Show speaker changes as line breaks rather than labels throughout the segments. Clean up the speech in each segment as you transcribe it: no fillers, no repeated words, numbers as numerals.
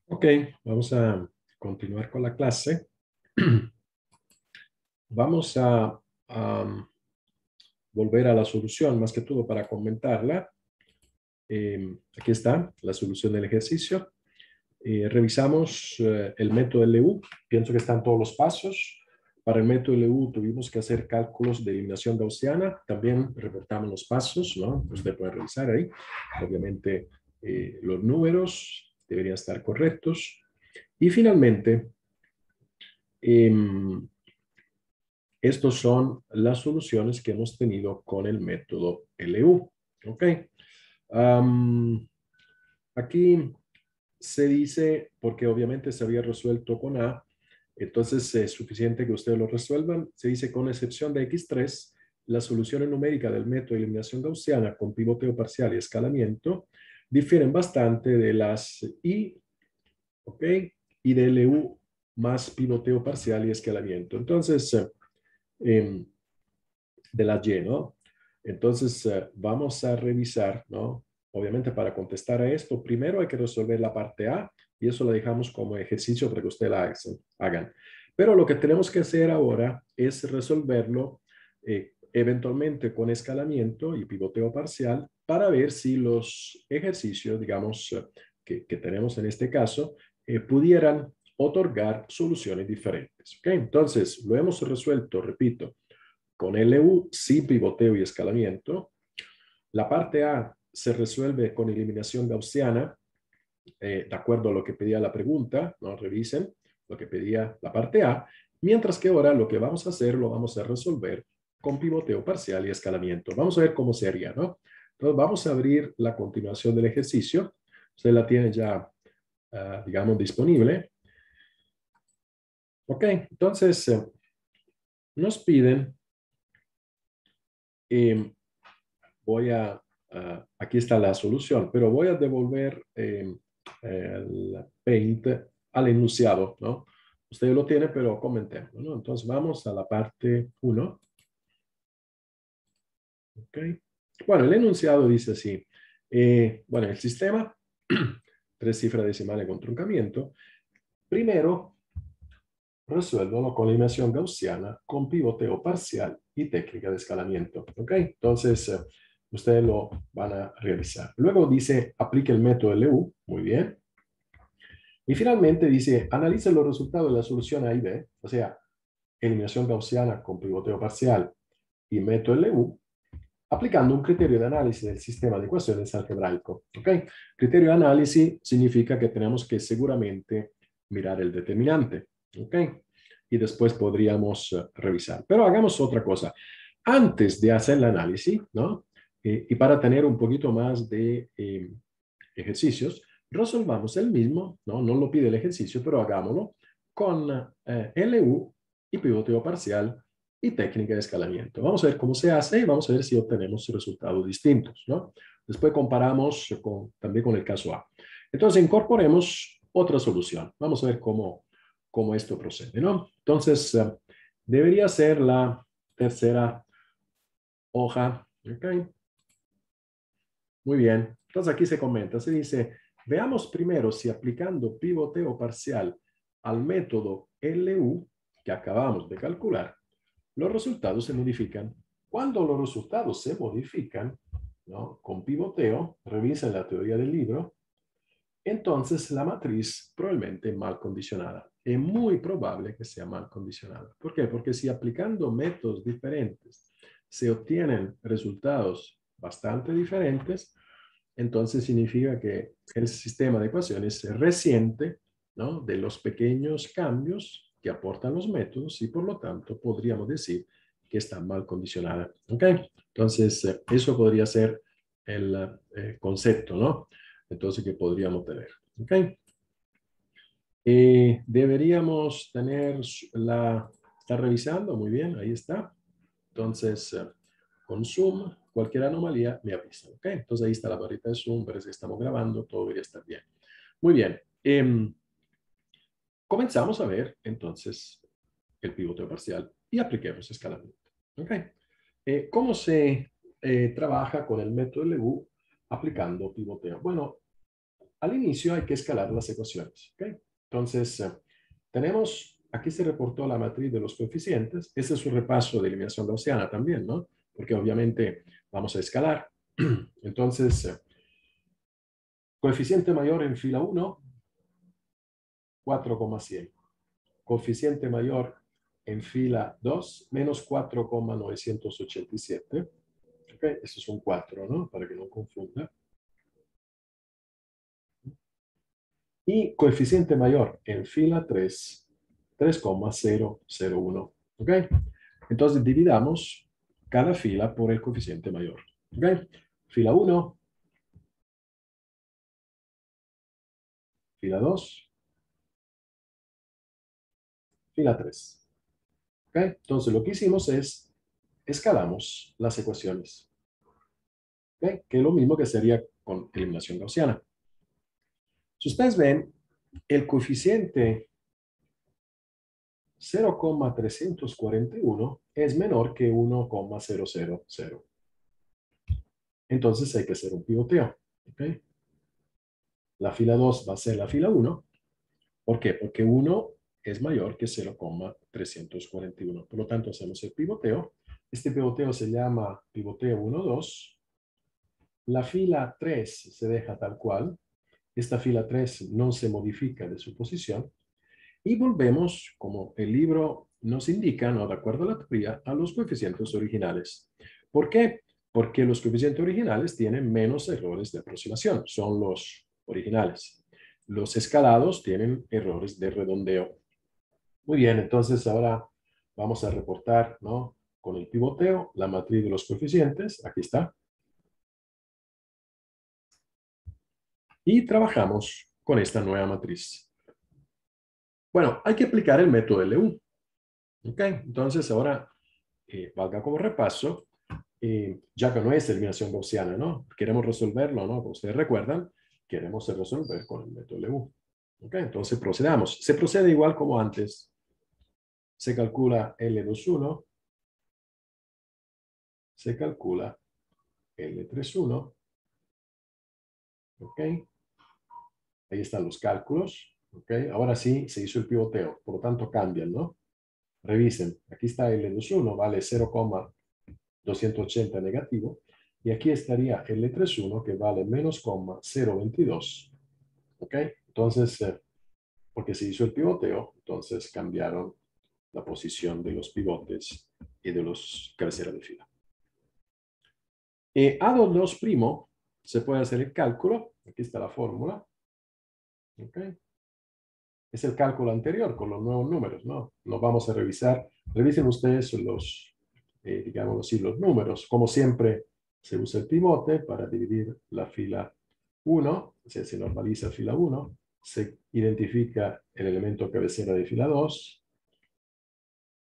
Ok, vamos a continuar con la clase. Vamos a volver a la solución, más que todo para comentarla. Aquí está la solución del ejercicio. Revisamos el método LU. Pienso que están todos los pasos. Para el método LU tuvimos que hacer cálculos de eliminación gaussiana. También reportamos los pasos, ¿no? Usted puede revisar ahí. Obviamente los números deberían estar correctos. Y finalmente, em, estos son las soluciones que hemos tenido con el método LU. ¿Ok? Am, aquí se dice, porque obviamente se había resuelto con A, entonces es suficiente que ustedes lo resuelvan. Se dice, con excepción de X3, las soluciones numéricas del método de eliminación gaussiana con pivoteo parcial y escalamiento difieren bastante de las I, ¿ok? Y de LU más pivoteo parcial y escalamiento. Entonces, de la Y, ¿no? Entonces, vamos a revisar, ¿no? Obviamente, para contestar a esto, primero hay que resolver la parte A y eso lo dejamos como ejercicio para que ustedes la hagan. Pero lo que tenemos que hacer ahora es resolverlo eventualmente con escalamiento y pivoteo parcial para ver si los ejercicios, digamos, que tenemos en este caso, pudieran otorgar soluciones diferentes. ¿Ok? Entonces, lo hemos resuelto, repito, con LU sin pivoteo y escalamiento. La parte A se resuelve con eliminación gaussiana, de acuerdo a lo que pedía la pregunta, ¿no? Revisen lo que pedía la parte A, mientras que ahora lo que vamos a hacer lo vamos a resolver con pivoteo parcial y escalamiento. Vamos a ver cómo se haría, ¿no? Entonces vamos a abrir la continuación del ejercicio. Usted la tiene ya, digamos, disponible. Ok, entonces nos piden eh, aquí está la solución, pero voy a devolver el Paint al enunciado, ¿no? Usted lo tiene, pero comentemos, ¿no? Entonces vamos a la parte 1. ¿Ok? Bueno, el enunciado dice así. Bueno, el sistema, tres cifras decimales con truncamiento. Primero, resuélvalo con eliminación gaussiana, con pivoteo parcial y técnica de escalamiento. ¿Ok? Entonces, ustedes lo van a realizar. Luego dice, aplique el método LU. Muy bien. Y finalmente dice, analice los resultados de la solución A y B, o sea, eliminación gaussiana con pivoteo parcial y método LU, aplicando un criterio de análisis del sistema de ecuaciones algebraico. ¿Ok? Criterio de análisis significa que tenemos que seguramente mirar el determinante. ¿Ok? Y después podríamos revisar. Pero hagamos otra cosa. Antes de hacer el análisis, ¿no? Y para tener un poquito más de ejercicios, resolvamos el mismo, ¿no? No lo pide el ejercicio, pero hagámoslo con LU y pivoteo parcial y técnica de escalamiento. Vamos a ver cómo se hace y vamos a ver si obtenemos resultados distintos, ¿no? Después comparamos también con el caso A. Entonces, incorporemos otra solución. Vamos a ver cómo esto procede, ¿no? Entonces, debería ser la tercera hoja. ¿Ok? Muy bien. Entonces, aquí se comenta, se dice, veamos primero si aplicando pivoteo parcial al método LU que acabamos de calcular, los resultados se modifican. Cuando los resultados se modifican, ¿no? Con pivoteo, revisen la teoría del libro, entonces la matriz probablemente mal condicionada. Es muy probable que sea mal condicionada. ¿Por qué? Porque si aplicando métodos diferentes se obtienen resultados bastante diferentes, entonces significa que el sistema de ecuaciones se resiente, ¿no? De los pequeños cambios que aportan los métodos y por lo tanto podríamos decir que está mal condicionada. ¿Ok? Entonces, eso podría ser el concepto, ¿no? Entonces, que podríamos tener. ¿Ok? Deberíamos tener está revisando, muy bien, ahí está. Entonces, con Zoom, cualquier anomalía me avisa, ¿ok? Entonces ahí está la barrita de Zoom, parece que estamos grabando, todo debería estar bien. Muy bien. Comenzamos a ver entonces el pivoteo parcial y apliquemos escalamiento, ¿ok? ¿Cómo se trabaja con el método LU aplicando pivoteo? Bueno, al inicio hay que escalar las ecuaciones. ¿Ok? Entonces, tenemos, aquí se reportó la matriz de los coeficientes. Este es un repaso de eliminación gaussiana también, ¿no? Porque obviamente vamos a escalar. Entonces, coeficiente mayor en fila 1, 4,100. Coeficiente mayor en fila 2, menos 4,987. ¿Ok? Eso es un 4, ¿no? Para que no confunda. Y coeficiente mayor en fila 3, 3,001. ¿Ok? Entonces dividamos cada fila por el coeficiente mayor. ¿Ok? Fila 1, fila 2, fila 3. ¿Ok? Entonces lo que hicimos es escalamos las ecuaciones. ¿Ok? Que es lo mismo que sería con eliminación gaussiana. Si ustedes ven, el coeficiente 0,341 es menor que 1,000. Entonces hay que hacer un pivoteo. ¿Ok? La fila 2 va a ser la fila 1. ¿Por qué? Porque 1 es mayor que 0,341. Por lo tanto, hacemos el pivoteo. Este pivoteo se llama pivoteo 1,2. La fila 3 se deja tal cual. Esta fila 3 no se modifica de su posición. Y volvemos, como el libro nos indica, ¿no? De acuerdo a la teoría, a los coeficientes originales. ¿Por qué? Porque los coeficientes originales tienen menos errores de aproximación. Son los originales. Los escalados tienen errores de redondeo. Muy bien, entonces ahora vamos a reportar, ¿no? Con el pivoteo, la matriz de los coeficientes. Aquí está. Y trabajamos con esta nueva matriz. Bueno, hay que aplicar el método LU. ¿Ok? Entonces ahora, valga como repaso, ya que no es eliminación gaussiana, ¿no? Queremos resolverlo, ¿no? Como ustedes recuerdan, queremos resolver con el método LU. ¿Ok? Entonces procedamos. Se procede igual como antes. Se calcula L21, se calcula L31, ¿ok? Ahí están los cálculos, ¿ok? Ahora sí se hizo el pivoteo, por lo tanto cambian, ¿no? Revisen, aquí está L21, vale 0,280 negativo, y aquí estaría L31 que vale menos 0,022, ¿ok? Entonces, porque se hizo el pivoteo, entonces cambiaron la posición de los pivotes y de los cabeceras de fila. A22' se puede hacer el cálculo, aquí está la fórmula, ¿ok? Es el cálculo anterior con los nuevos números, ¿no? Los vamos a revisar. Revisen ustedes los, digamos así, los números. Como siempre, se usa el pivote para dividir la fila 1, o sea, se normaliza fila 1, se identifica el elemento cabecera de fila 2,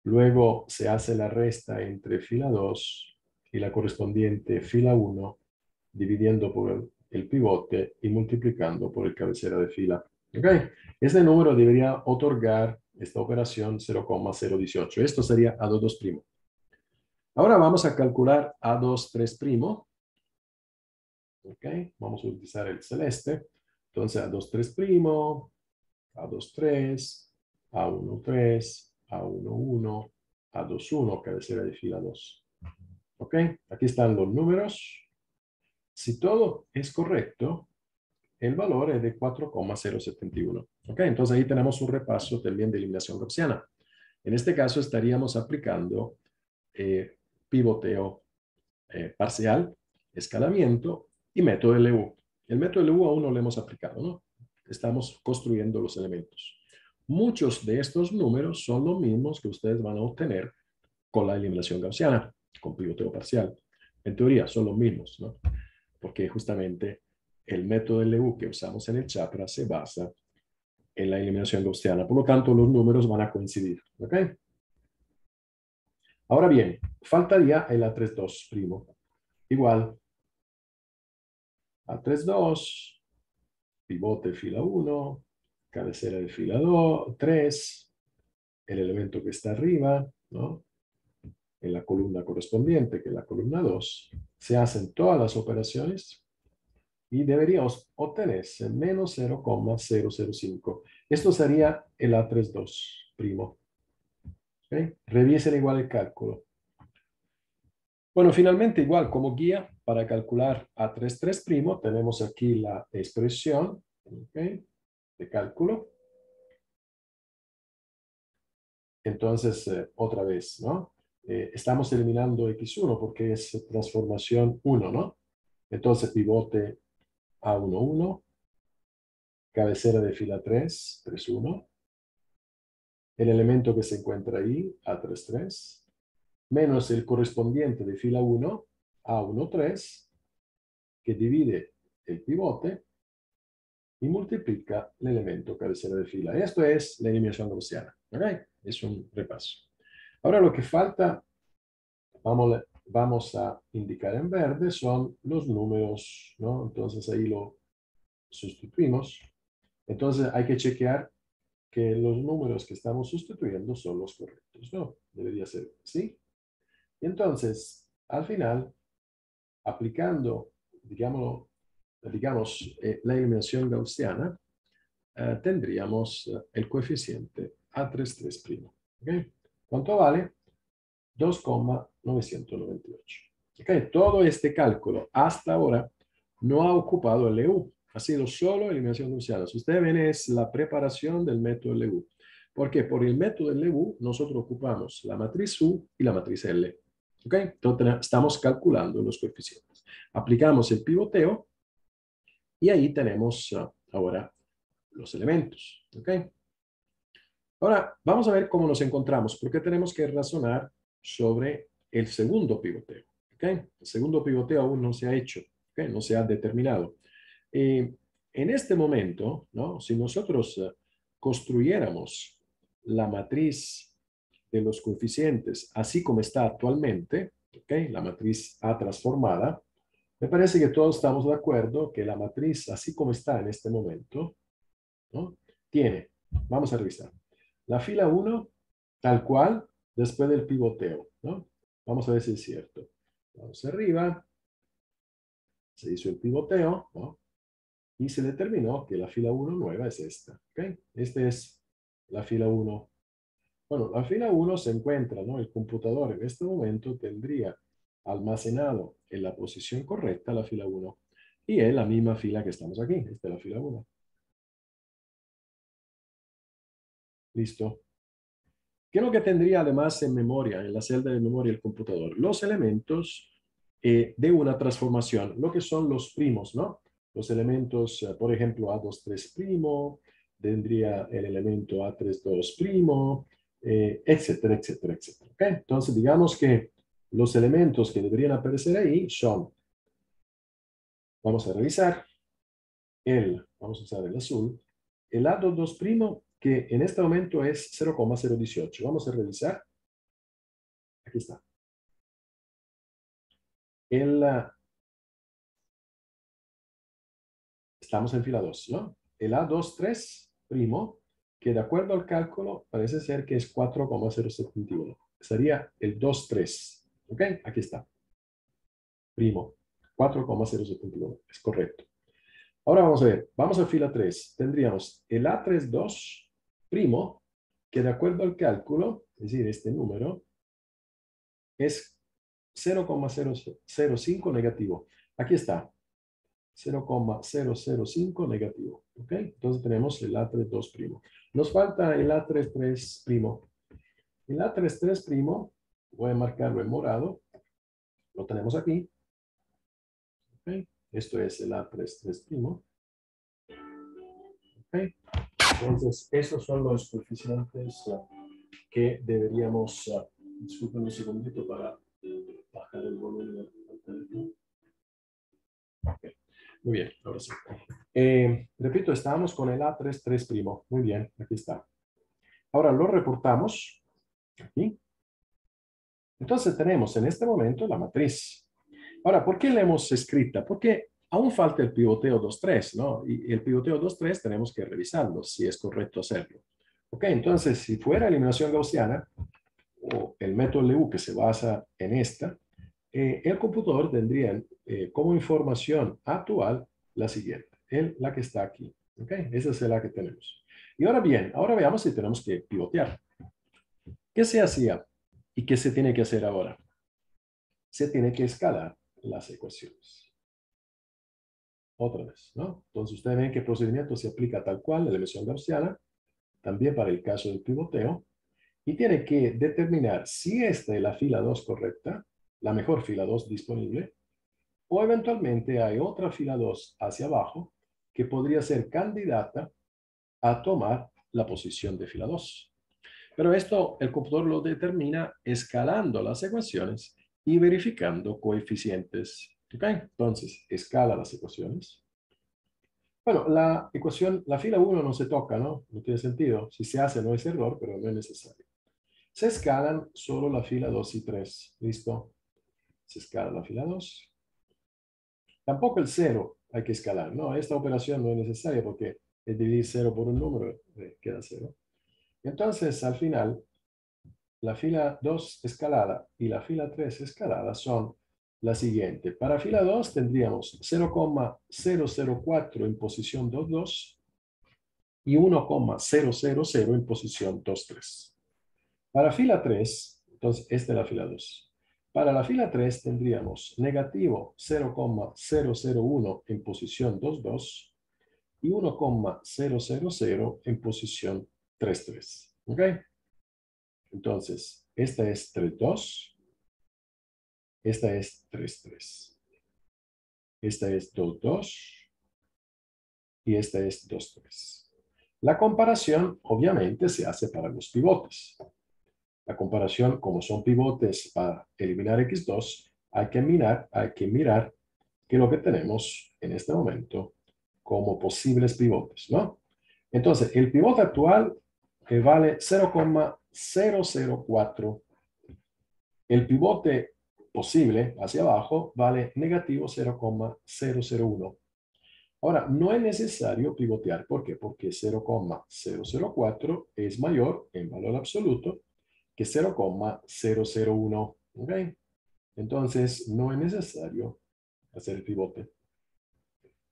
luego se hace la resta entre fila 2 y la correspondiente fila 1, dividiendo por el pivote y multiplicando por el cabecera de fila. ¿Ok? Este número debería otorgar esta operación 0,018. Esto sería A22'. Ahora vamos a calcular A23'. ¿Ok? Vamos a utilizar el celeste. Entonces A23', A23, A13, A11, A21, cabecera de fila 2. ¿Ok? Aquí están los números. Si todo es correcto, el valor es de 4,071. ¿Ok? Entonces ahí tenemos un repaso también de eliminación gaussiana. En este caso estaríamos aplicando pivoteo parcial, escalamiento y método LU. El método LU aún no lo hemos aplicado, ¿no? Estamos construyendo los elementos. Muchos de estos números son los mismos que ustedes van a obtener con la eliminación gaussiana, con pivoteo parcial. En teoría son los mismos, ¿no? Porque justamente el método LU que usamos en el chakra se basa en la eliminación gaussiana. Por lo tanto, los números van a coincidir. ¿Ok? Ahora bien, faltaría el A32'. Igual, A32, pivote fila 1, cabecera de fila 2, 3, el elemento que está arriba, ¿no? En la columna correspondiente, que es la columna 2. Se hacen todas las operaciones y debería obtenerse menos 0,005. Esto sería el A32 primo. ¿Okay? Revisen igual el cálculo. Bueno, finalmente igual como guía para calcular A33 primo, tenemos aquí la expresión, ¿okay?, de cálculo. Entonces, otra vez, ¿no? Estamos eliminando X1 porque es transformación 1, ¿no? Entonces, pivote A11, cabecera de fila 3, 3,1. El elemento que se encuentra ahí, A33, menos el correspondiente de fila 1, A13, que divide el pivote y multiplica el elemento cabecera de fila. Esto es la eliminación gaussiana. ¿Okay? Es un repaso. Ahora lo que falta, vamos a indicar en verde, son los números, ¿no? Entonces ahí lo sustituimos. Entonces hay que chequear que los números que estamos sustituyendo son los correctos, ¿no? Debería ser así. Y entonces, al final, aplicando, digamos, la eliminación gaussiana, tendríamos el coeficiente A33'. ¿Okay? ¿Cuánto vale? 2,998. ¿Okay? Todo este cálculo hasta ahora no ha ocupado el LU. Ha sido solo eliminación gaussiana. Si ustedes ven, es la preparación del método LU. ¿Por qué? Por el método LU nosotros ocupamos la matriz U y la matriz L. ¿Okay? Entonces estamos calculando los coeficientes. Aplicamos el pivoteo y ahí tenemos ahora los elementos. ¿Okay? Ahora, vamos a ver cómo nos encontramos, porque tenemos que razonar sobre el segundo pivoteo. ¿Okay? El segundo pivoteo aún no se ha hecho, ¿okay? No se ha determinado. En este momento, ¿no? Si nosotros construyéramos la matriz de los coeficientes así como está actualmente, ¿okay?, la matriz A transformada, me parece que todos estamos de acuerdo que la matriz así como está en este momento, ¿no?, tiene, vamos a revisar, la fila 1 tal cual después del pivoteo, ¿no? Vamos a ver si es cierto. Vamos arriba, se hizo el pivoteo, ¿no?, y se determinó que la fila 1 nueva es esta. ¿Okay? Esta es la fila 1. Bueno, la fila 1 se encuentra, ¿no? El computador en este momento tendría almacenado en la posición correcta la fila 1. Y es la misma fila que estamos aquí. Esta es la fila 1. Listo. ¿Qué es lo que tendría además en memoria, en la celda de memoria del computador? Los elementos de una transformación, lo que son los primos, ¿no? Los elementos, por ejemplo, A23', tendría el elemento A32', etcétera, etcétera, etcétera. ¿Okay? Entonces, digamos que los elementos que deberían aparecer ahí son, vamos a revisar, vamos a usar el azul, el A22', que en este momento es 0,018. Vamos a revisar. Aquí está. Estamos en fila 2, ¿no? El A23', que de acuerdo al cálculo parece ser que es 4,071. Sería el 23. ¿Ok? Aquí está. Primo. 4,071. Es correcto. Ahora vamos a ver. Vamos a fila 3. Tendríamos el A32', que de acuerdo al cálculo, es decir, este número, es 0,005 negativo. Aquí está. 0,005 negativo. ¿Ok? Entonces tenemos el A32'. Nos falta el A33'. El A33', voy a marcarlo en morado. Lo tenemos aquí. ¿Ok? Esto es el A33'. ¿Ok? Entonces, esos son los coeficientes que deberíamos... disculpen un segundito para bajar el volumen del teléfono. Okay. Muy bien, ahora sí. Repito, estábamos con el A33'. Muy bien, aquí está. Ahora lo reportamos aquí. Entonces tenemos en este momento la matriz. Ahora, ¿por qué la hemos escrita? Porque aún falta el pivoteo 2,3, ¿no? Y el pivoteo 2,3 tenemos que revisarlo, si es correcto hacerlo. Ok, entonces, si fuera eliminación gaussiana, o el método LU que se basa en esta, el computador tendría como información actual la siguiente, la que está aquí. ¿Ok? Esa es la que tenemos. Y ahora bien, ahora veamos si tenemos que pivotear. ¿Qué se hacía y qué se tiene que hacer ahora? Se tiene que escalar las ecuaciones. Otra vez, ¿no? Entonces ustedes ven que el procedimiento se aplica tal cual, la emisión gaussiana, también para el caso del pivoteo, y tiene que determinar si esta es la fila 2 correcta, la mejor fila 2 disponible, o eventualmente hay otra fila 2 hacia abajo que podría ser candidata a tomar la posición de fila 2. Pero esto el computador lo determina escalando las ecuaciones y verificando coeficientes. ¿Ok? Entonces, escala las ecuaciones. Bueno, la ecuación, la fila 1 no se toca, ¿no? No tiene sentido. Si se hace no es error, pero no es necesario. Se escalan solo la fila 2 y 3. ¿Listo? Se escala la fila 2. Tampoco el 0 hay que escalar, ¿no? Esta operación no es necesaria porque es dividir 0 por un número, queda 0. Entonces, al final, la fila 2 escalada y la fila 3 escalada son la siguiente. Para fila 2 tendríamos 0,004 en posición 2,2 y 1,000 en posición 2,3. Para fila 3, entonces esta es la fila 2. Para la fila 3 tendríamos negativo 0,001 en posición 2,2 y 1,000 en posición 3,3. ¿Ok? Entonces, esta es 3,2, esta es 3,3, esta es 2,2 y esta es 2,3. La comparación, obviamente, se hace para los pivotes. La comparación, como son pivotes para eliminar X2, hay que mirar qué es lo que tenemos en este momento como posibles pivotes, ¿no? Entonces, el pivote actual vale 0,004. El pivote posible hacia abajo vale negativo 0,001. Ahora, no es necesario pivotear. ¿Por qué? Porque 0,004 es mayor en valor absoluto que 0,001. ¿Ok? Entonces, no es necesario hacer el pivote.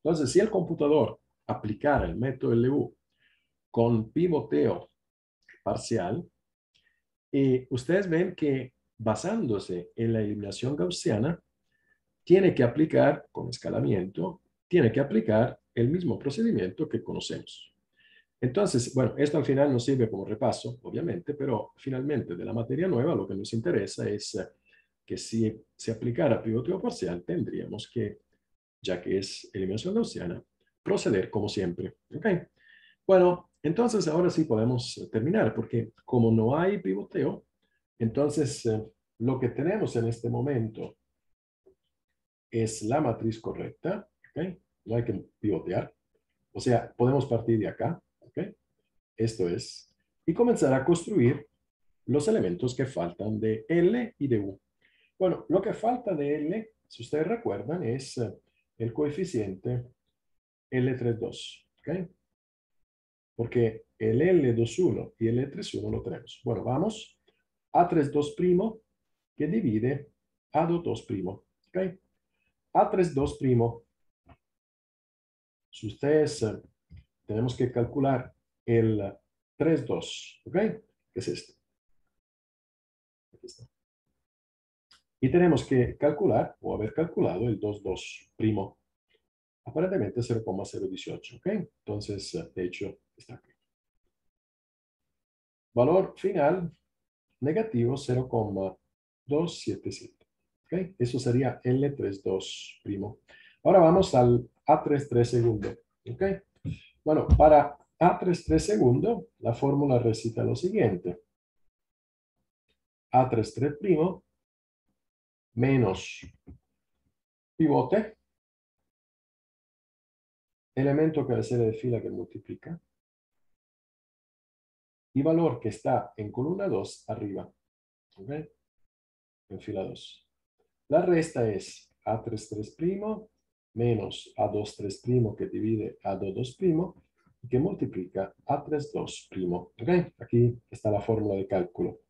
Entonces, si el computador aplicara el método LU con pivoteo parcial, ustedes ven que basándose en la eliminación gaussiana, tiene que aplicar, con escalamiento, tiene que aplicar el mismo procedimiento que conocemos. Entonces, bueno, esto al final nos sirve como repaso, obviamente, pero finalmente de la materia nueva lo que nos interesa es que si se aplicara pivoteo parcial, tendríamos que, ya que es eliminación gaussiana, proceder como siempre. ¿Ok? Bueno, entonces ahora sí podemos terminar, porque como no hay pivoteo, entonces lo que tenemos en este momento es la matriz correcta, ¿ok? No hay que pivotear. O sea, podemos partir de acá, ¿ok? Esto es, y comenzar a construir los elementos que faltan de L y de U. Bueno, lo que falta de L, si ustedes recuerdan, es el coeficiente L32, ¿ok? Porque el L21 y el L31 lo tenemos. Bueno, vamos. A32' que divide A22', ¿ok? A32', si ustedes tenemos que calcular el 3,2, ¿ok? ¿Qué es esto? Aquí está. Y tenemos que calcular, o haber calculado, el 2,2', aparentemente 0,018, ¿ok? Entonces, de hecho, está aquí. Valor final, negativo 0,277, ¿ok? Eso sería L32'. Ahora vamos al A33 segundo, ¿ok? Bueno, para A33 segundo, la fórmula recita lo siguiente. A33' menos pivote, elemento cabecera de fila que multiplica, y valor que está en columna 2 arriba, ¿ok? En fila 2. La resta es A33' menos A23' que divide A22' y que multiplica A32'. ¿Ok? Aquí está la fórmula de cálculo.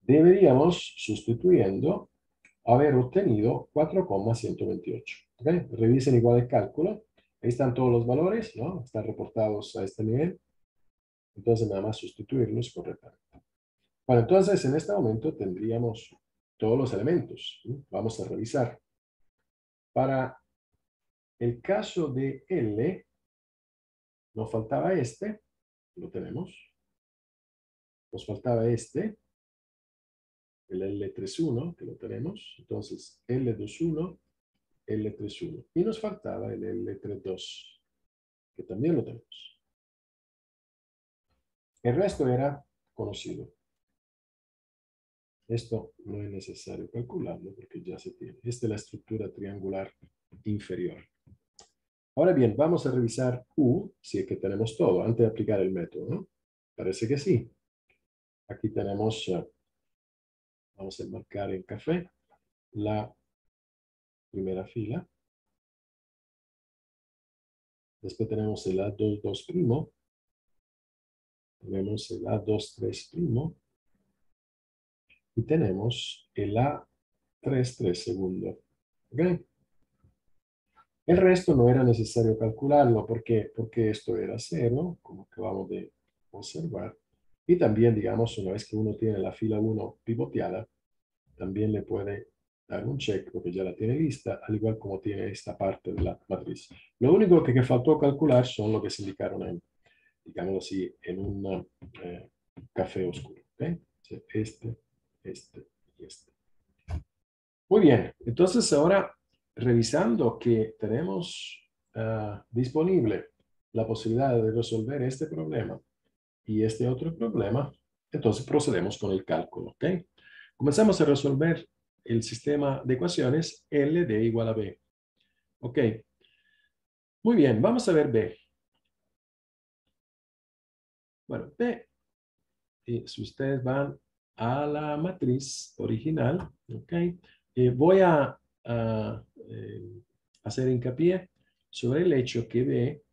Deberíamos, sustituyendo, haber obtenido 4,128. ¿Ok? Revisen igual el cálculo. Ahí están todos los valores, ¿no? Están reportados a este nivel. Entonces, nada más sustituirlos correctamente. Bueno, entonces, en este momento tendríamos todos los elementos, ¿sí? Vamos a revisar. Para el caso de L, nos faltaba este, lo tenemos. Nos faltaba este, el L31, que lo tenemos. Entonces, L21, L31. Y nos faltaba el L32, que también lo tenemos. El resto era conocido. Esto no es necesario calcularlo porque ya se tiene. Esta es la estructura triangular inferior. Ahora bien, vamos a revisar U, si es que tenemos todo, antes de aplicar el método, ¿no? Parece que sí. Aquí tenemos, vamos a marcar en café, la primera fila. Después tenemos el A22', tenemos el A23', y tenemos el A33 segundo. ¿Ok? El resto no era necesario calcularlo porque esto era cero, como acabamos de observar. Y también, digamos, una vez que uno tiene la fila 1 pivoteada, también le puede dar un check porque ya la tiene lista, al igual como tiene esta parte de la matriz. Lo único que faltó calcular son lo que se indicaron en, digámoslo así, en un café oscuro. ¿Okay? Este y este. Muy bien, entonces ahora revisando que tenemos disponible la posibilidad de resolver este problema y este otro problema, entonces procedemos con el cálculo. ¿Ok? Comenzamos a resolver el sistema de ecuaciones L de igual a B. Ok, muy bien, vamos a ver B. Bueno, B, y si ustedes van a la matriz original, ok, voy a hacer hincapié sobre el hecho que B,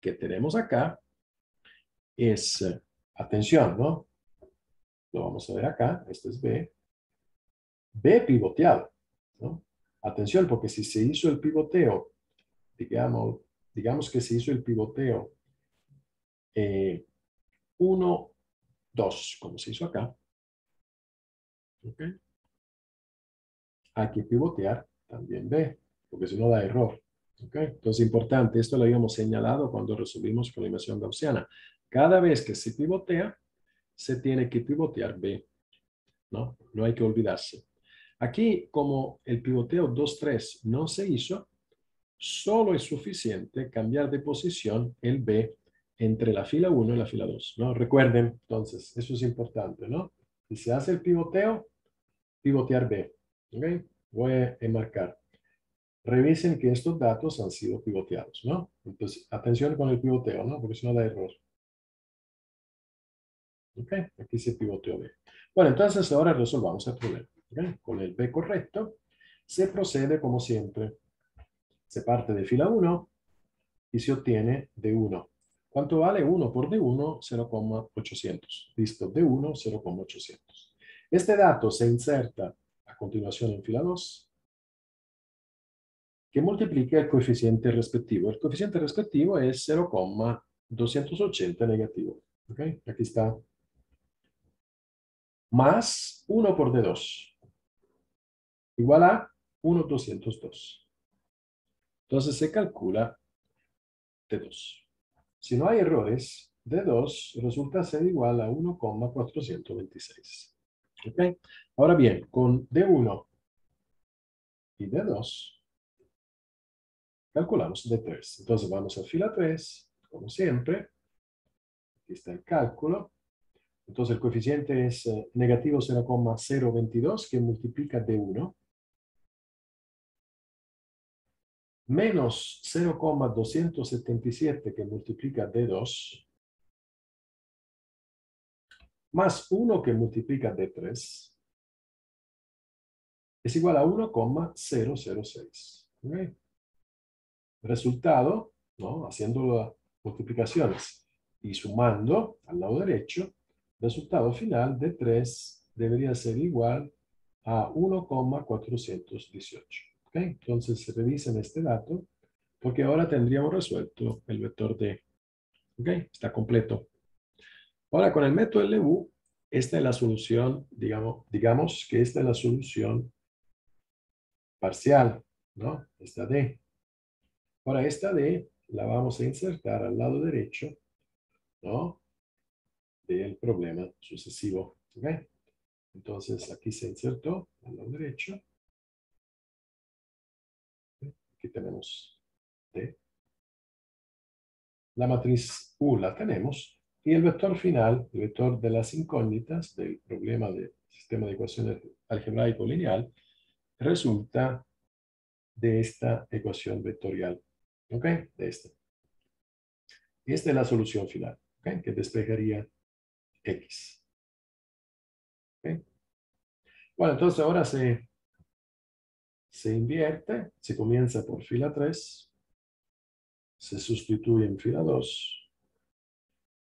que tenemos acá, es, atención, ¿no? Lo vamos a ver acá, este es B, B pivoteado, ¿no? Atención, porque si se hizo el pivoteo, digamos que se hizo el pivoteo 1, 2, como se hizo acá, ¿ok? Hay que pivotear también B, porque si no da error. ¿Ok? Entonces, importante, esto lo habíamos señalado cuando resolvimos con la inversión gaussiana. Cada vez que se pivotea, se tiene que pivotear B, ¿no? No hay que olvidarse. Aquí, como el pivoteo 2, 3 no se hizo, solo es suficiente cambiar de posición el B entre la fila 1 y la fila 2, ¿no? Recuerden, entonces, eso es importante, ¿no? Si se hace el pivoteo, pivotear B, ¿ok? Voy a enmarcar. Revisen que estos datos han sido pivoteados, ¿no? Entonces, atención con el pivoteo, ¿no? Porque si no da error. ¿Ok? Aquí se pivoteó B. Bueno, entonces ahora resolvamos el problema. ¿Ok? Con el B correcto, se procede como siempre. Se parte de fila 1 y se obtiene D1. ¿Cuánto vale 1 por D1? 0,800. Listo, D1, 0,800. Este dato se inserta a continuación en fila 2 que multiplica el coeficiente respectivo. El coeficiente respectivo es 0,280 negativo. ¿Ok? Aquí está. Más 1 por D2. Igual a 1,202. Entonces se calcula D2. Si no hay errores, D2 resulta ser igual a 1,426. ¿Ok? Ahora bien, con D1 y D2 calculamos D3. Entonces vamos a fila 3, como siempre. Aquí está el cálculo. Entonces el coeficiente es negativo 0,022 que multiplica D1 menos 0,277 que multiplica D2 más 1 que multiplica D3 es igual a 1,006. ¿Okay? Resultado, ¿no? Haciendo las multiplicaciones y sumando al lado derecho, resultado final de 3 debería ser igual a 1,418. ¿Ok? Entonces revisen este dato porque ahora tendríamos resuelto el vector D. ¿Ok? Está completo. Ahora con el método LU, esta es la solución, digamos que esta es la solución parcial, ¿no? Esta D. Ahora esta D la vamos a insertar al lado derecho, ¿no? Del problema sucesivo. ¿Ok? Entonces aquí se insertó al lado derecho. ¿Ok? Aquí tenemos D. La matriz U la tenemos. Y el vector final, el vector de las incógnitas del problema del sistema de ecuaciones algebraico lineal, resulta de esta ecuación vectorial. ¿Ok? De esta. Y esta es la solución final, ¿ok? Que despejaría X. ¿Ok? Bueno, entonces ahora se invierte, se comienza por fila 3, se sustituye en fila 2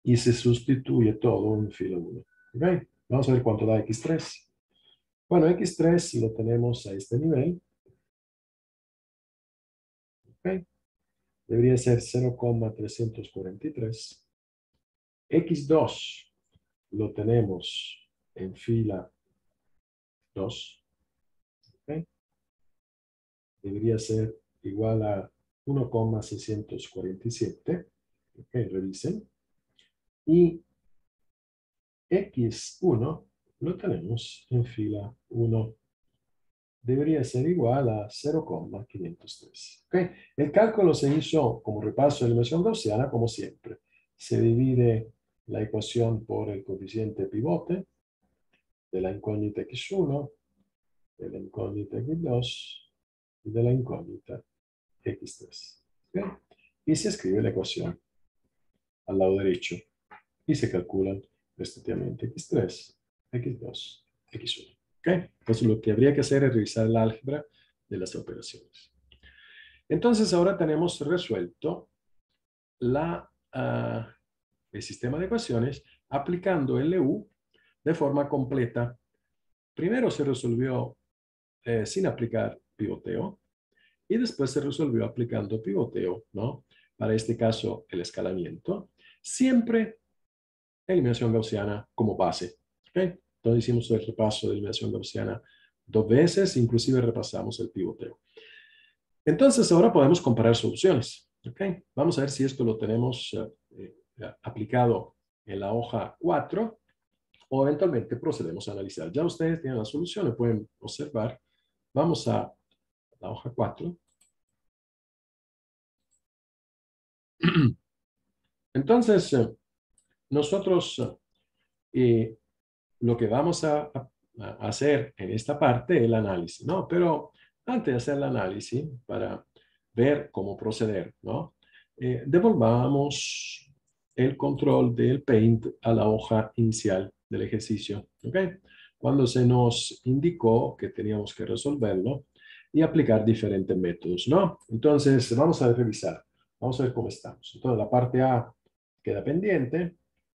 y se sustituye todo en fila 1. ¿Ok? Vamos a ver cuánto da X3. Bueno, X3 lo tenemos a este nivel. ¿Ok? Debería ser 0,343. X2 lo tenemos en fila 2. ¿Ok? Debería ser igual a 1,647. Ok, revisen. Y X1 lo tenemos en fila 1. Debería ser igual a 0,503. ¿Ok? El cálculo se hizo como repaso de la ecuación gaussiana, como siempre. Se divide la ecuación por el coeficiente pivote de la incógnita X1, de la incógnita X2 y de la incógnita X3. ¿Ok? Y se escribe la ecuación al lado derecho y se calculan respectivamente X3, X2, X1. ¿Ok? Entonces lo que habría que hacer es revisar el álgebra de las operaciones. Entonces ahora tenemos resuelto el sistema de ecuaciones aplicando LU de forma completa. Primero se resolvió sin aplicar pivoteo y después se resolvió aplicando pivoteo, ¿no? Para este caso, el escalamiento. Siempre eliminación gaussiana como base. ¿Okay? Entonces hicimos el repaso de eliminación gaussiana 2 veces, inclusive repasamos el pivoteo. Entonces ahora podemos comparar soluciones. ¿Okay? Vamos a ver si esto lo tenemos aplicado en la hoja 4 o eventualmente procedemos a analizar. Ya ustedes tienen la solución, lo pueden observar. Vamos a la hoja 4. Entonces, nosotros lo que vamos a hacer en esta parte es el análisis, ¿no? Pero antes de hacer el análisis, para ver cómo proceder, ¿no? Devolvamos el control del Paint a la hoja inicial del ejercicio, ¿ok? Cuando se nos indicó que teníamos que resolverlo y aplicar diferentes métodos, ¿no? Entonces, vamos a revisar, vamos a ver cómo estamos. Entonces, la parte A queda pendiente,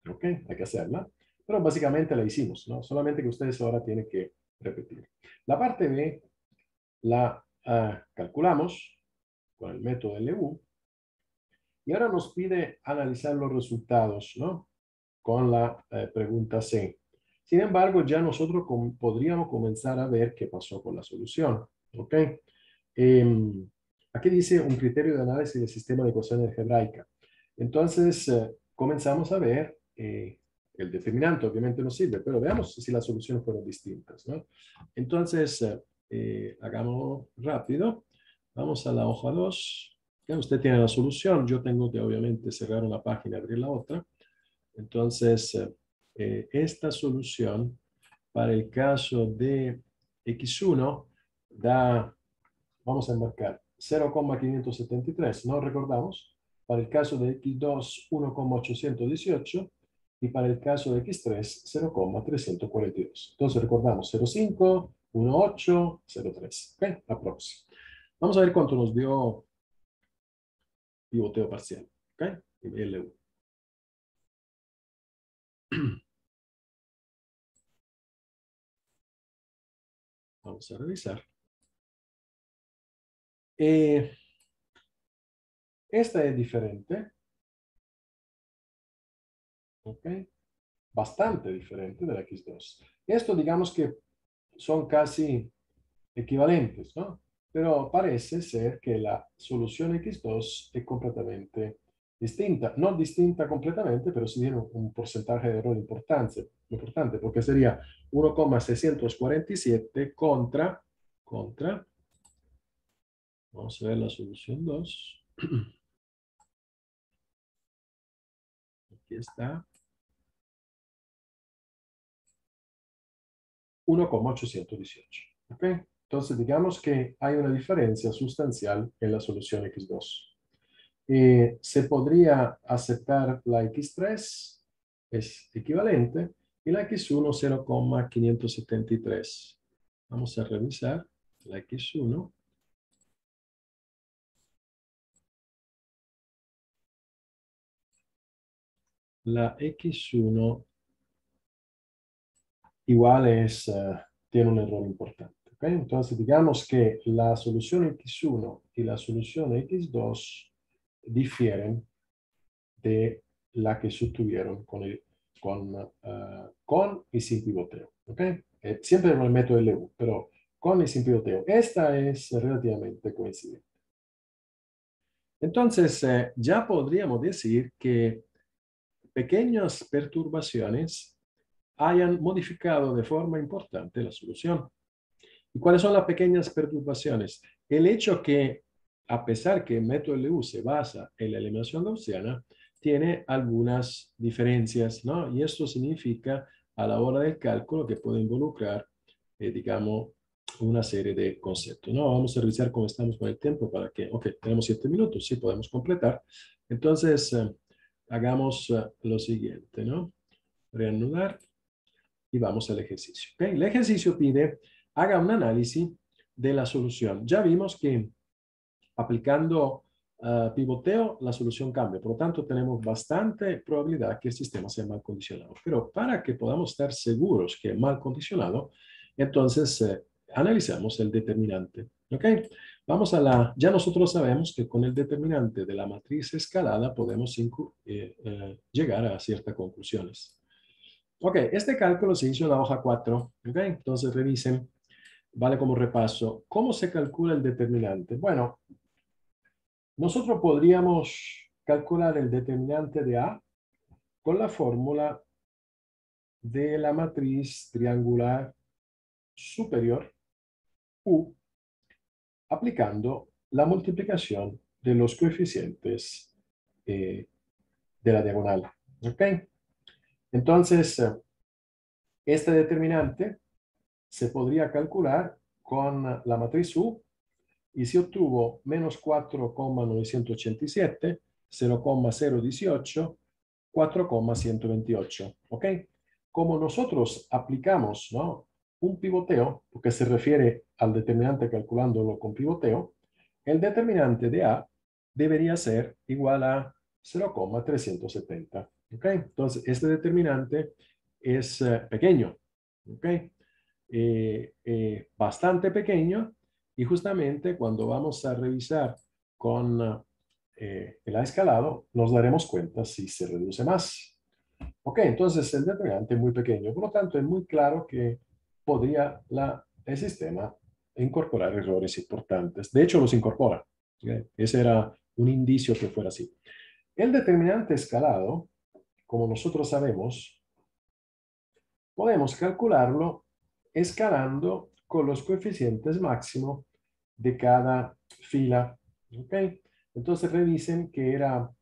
¿ok? Hay que hacerla. Pero básicamente la hicimos, ¿no? Solamente que ustedes ahora tienen que repetir. La parte B la calculamos con el método LU y ahora nos pide analizar los resultados, ¿no? Con la pregunta C. Sin embargo, ya nosotros podríamos comenzar a ver qué pasó con la solución, ¿ok? Aquí dice un criterio de análisis del sistema de ecuaciones algebraica. Entonces, comenzamos a ver el determinante, obviamente no sirve, pero veamos si las soluciones fueron distintas, ¿no? Entonces, hagamos rápido. Vamos a la hoja 2. Ya usted tiene la solución. Yo tengo que, obviamente, cerrar una página y abrir la otra. Entonces, esta solución para el caso de X1 da, vamos a marcar 0,573, ¿no? Recordamos, para el caso de X2, 1,818 y para el caso de X3, 0,342. Entonces recordamos 0,5, 1,8, 0,3. ¿Ok? Aprox. Vamos a ver cuánto nos dio pivoteo parcial. ¿Ok? LU. Vamos a revisar. Eh, esta es diferente, ¿ok? Bastante diferente de la X2. Esto digamos que son casi equivalentes, ¿no? Pero parece ser que la solución X2 es completamente distinta. No distinta completamente, pero sí tiene un porcentaje de error importante, porque sería 1,647 contra, vamos a ver la solución 2. Aquí está, 1,818. ¿Ok? Entonces, digamos que hay una diferencia sustancial en la solución X2. Se podría aceptar la X3, es equivalente, y la X1 0,573. Vamos a revisar la X1. La X1 igual tiene un error importante. ¿Okay? Entonces, digamos que la solución X1 y la solución X2 difieren de la que subtuvieron con y sin pivoteo. ¿Okay? Siempre con el método LU, pero con y sin pivoteo. Esta es relativamente coincidente. Entonces, ya podríamos decir que pequeñas perturbaciones hayan modificado de forma importante la solución. ¿Y cuáles son las pequeñas perturbaciones? El hecho que, a pesar que el método LU se basa en la eliminación gaussiana, tiene algunas diferencias, ¿no? Y esto significa, a la hora del cálculo, que puede involucrar, digamos, una serie de conceptos, ¿no? Vamos a revisar cómo estamos con el tiempo para que, ok, tenemos 7 minutos, sí, podemos completar. Entonces, hagamos lo siguiente, ¿no? Reanudar y vamos al ejercicio. ¿Okay? El ejercicio pide, haga un análisis de la solución. Ya vimos que aplicando pivoteo, la solución cambia. Por lo tanto, tenemos bastante probabilidad que el sistema sea mal condicionado. Pero para que podamos estar seguros que es mal condicionado, entonces analizamos el determinante. ¿Ok? Vamos a ya nosotros sabemos que con el determinante de la matriz escalada podemos llegar a ciertas conclusiones. Ok, este cálculo se hizo en la hoja 4. ¿Ok? Entonces revisen, vale como repaso. ¿Cómo se calcula el determinante? Bueno, nosotros podríamos calcular el determinante de A con la fórmula de la matriz triangular superior U, aplicando la multiplicación de los coeficientes de la diagonal. ¿Ok? Entonces, este determinante se podría calcular con la matriz U y se obtuvo menos 4,987, 0,018, 4,128. ¿Ok? Como nosotros aplicamos, ¿no?, un pivoteo, porque se refiere al determinante calculándolo con pivoteo, el determinante de A debería ser igual a 0,370. ¿Ok? Entonces, este determinante es pequeño. ¿Ok? Bastante pequeño, y justamente cuando vamos a revisar con el A escalado, nos daremos cuenta si se reduce más. Ok, entonces el determinante es muy pequeño, por lo tanto es muy claro que podría el sistema incorporar errores importantes. De hecho, los incorpora. ¿Okay? Ese era un indicio que fuera así. El determinante escalado, como nosotros sabemos, podemos calcularlo escalando con los coeficientes máximos de cada fila. ¿Ok? Entonces revisen que era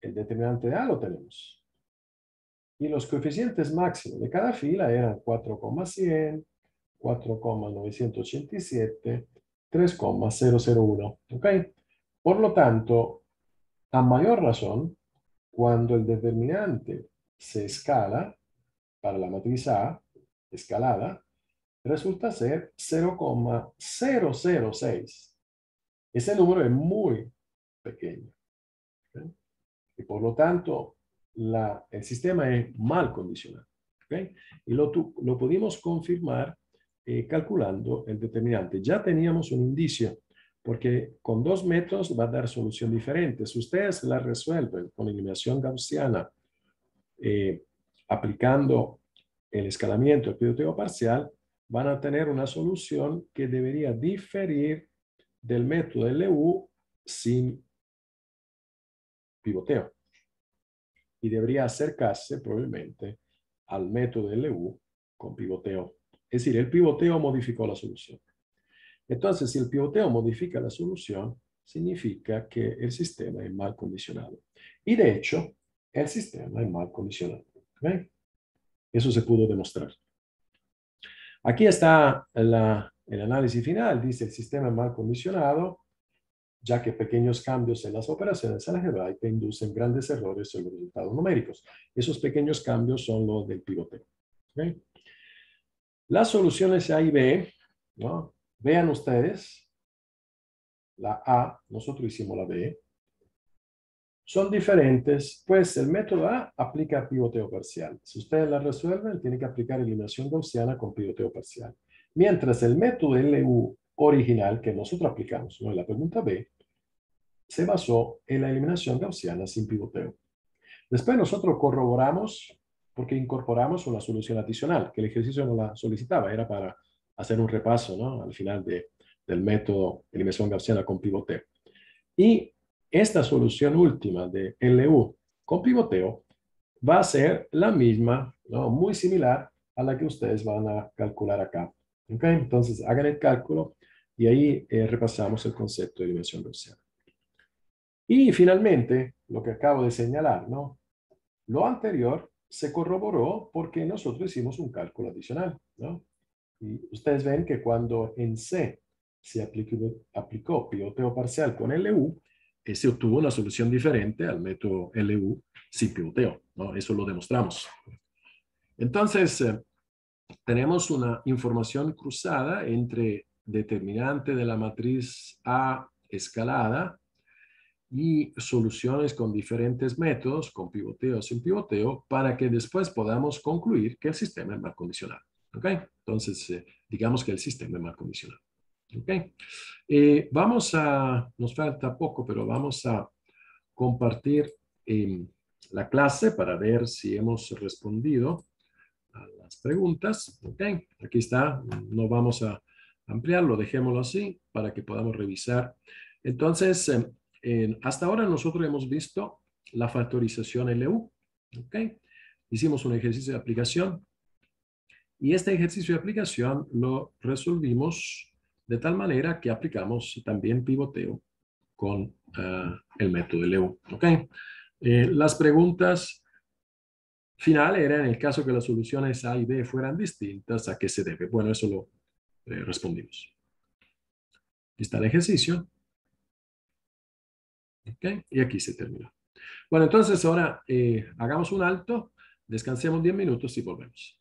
el determinante de A, lo tenemos. Y los coeficientes máximos de cada fila eran 4,100, 4,987, 3,001. ¿Ok? Por lo tanto, a mayor razón, cuando el determinante se escala para la matriz A escalada, resulta ser 0,006. Ese número es muy pequeño. ¿Okay? Y por lo tanto, el sistema es mal condicionado. ¿Okay? Y lo pudimos confirmar calculando el determinante. Ya teníamos un indicio, porque con dos métodos va a dar solución diferente. Si ustedes la resuelven con eliminación gaussiana, eh, aplicando el escalamiento del pivoteo parcial, van a tener una solución que debería diferir del método LU sin pivoteo y debería acercarse probablemente al método LU con pivoteo. Es decir, el pivoteo modificó la solución. Entonces, si el pivoteo modifica la solución, significa que el sistema es mal condicionado. Y de hecho, el sistema es mal condicionado. ¿Okay? Eso se pudo demostrar. Aquí está el análisis final. Dice el sistema es mal condicionado, ya que pequeños cambios en las operaciones algebraicas inducen grandes errores en los resultados numéricos. Esos pequeños cambios son los del pivoteo. ¿Okay? Las soluciones A y B, ¿no? Vean ustedes, la A, nosotros hicimos la B, son diferentes, pues el método A aplica pivoteo parcial. Si ustedes la resuelven, tienen que aplicar eliminación gaussiana con pivoteo parcial. Mientras el método LU original que nosotros aplicamos, ¿no? En la pregunta B, se basó en la eliminación gaussiana sin pivoteo. Después nosotros corroboramos porque incorporamos una solución adicional, que el ejercicio no la solicitaba, era para hacer un repaso, ¿no? Al final del método eliminación gaussiana con pivoteo. Y esta solución última de LU con pivoteo va a ser la misma, ¿no? Muy similar a la que ustedes van a calcular acá. ¿Okay? Entonces, hagan el cálculo y ahí repasamos el concepto de eliminación gaussiana. Y finalmente, lo que acabo de señalar, ¿no? Lo anterior se corroboró porque nosotros hicimos un cálculo adicional, ¿no? Y ustedes ven que cuando en C se aplicó pivoteo parcial con LU, se obtuvo una solución diferente al método LU sin pivoteo, ¿no? Eso lo demostramos. Entonces, tenemos una información cruzada entre determinante de la matriz A escalada y soluciones con diferentes métodos, con pivoteo o sin pivoteo, para que después podamos concluir que el sistema es mal condicionado. ¿Ok? Entonces, digamos que el sistema es mal condicionado. ¿Ok? Nos falta poco, pero vamos a compartir la clase para ver si hemos respondido a las preguntas. ¿Ok? Aquí está, no vamos a ampliarlo, dejémoslo así para que podamos revisar. Entonces, hasta ahora nosotros hemos visto la factorización LU. ¿Ok? Hicimos un ejercicio de aplicación y este ejercicio de aplicación lo resolvimos de tal manera que aplicamos también pivoteo con el método LU. ¿Ok? Las preguntas finales eran en el caso que las soluciones A y B fueran distintas, ¿a qué se debe? Bueno, eso lo respondimos. Aquí está el ejercicio. ¿Ok? Y aquí se terminó. Bueno, entonces ahora hagamos un alto, descansemos 10 minutos y volvemos.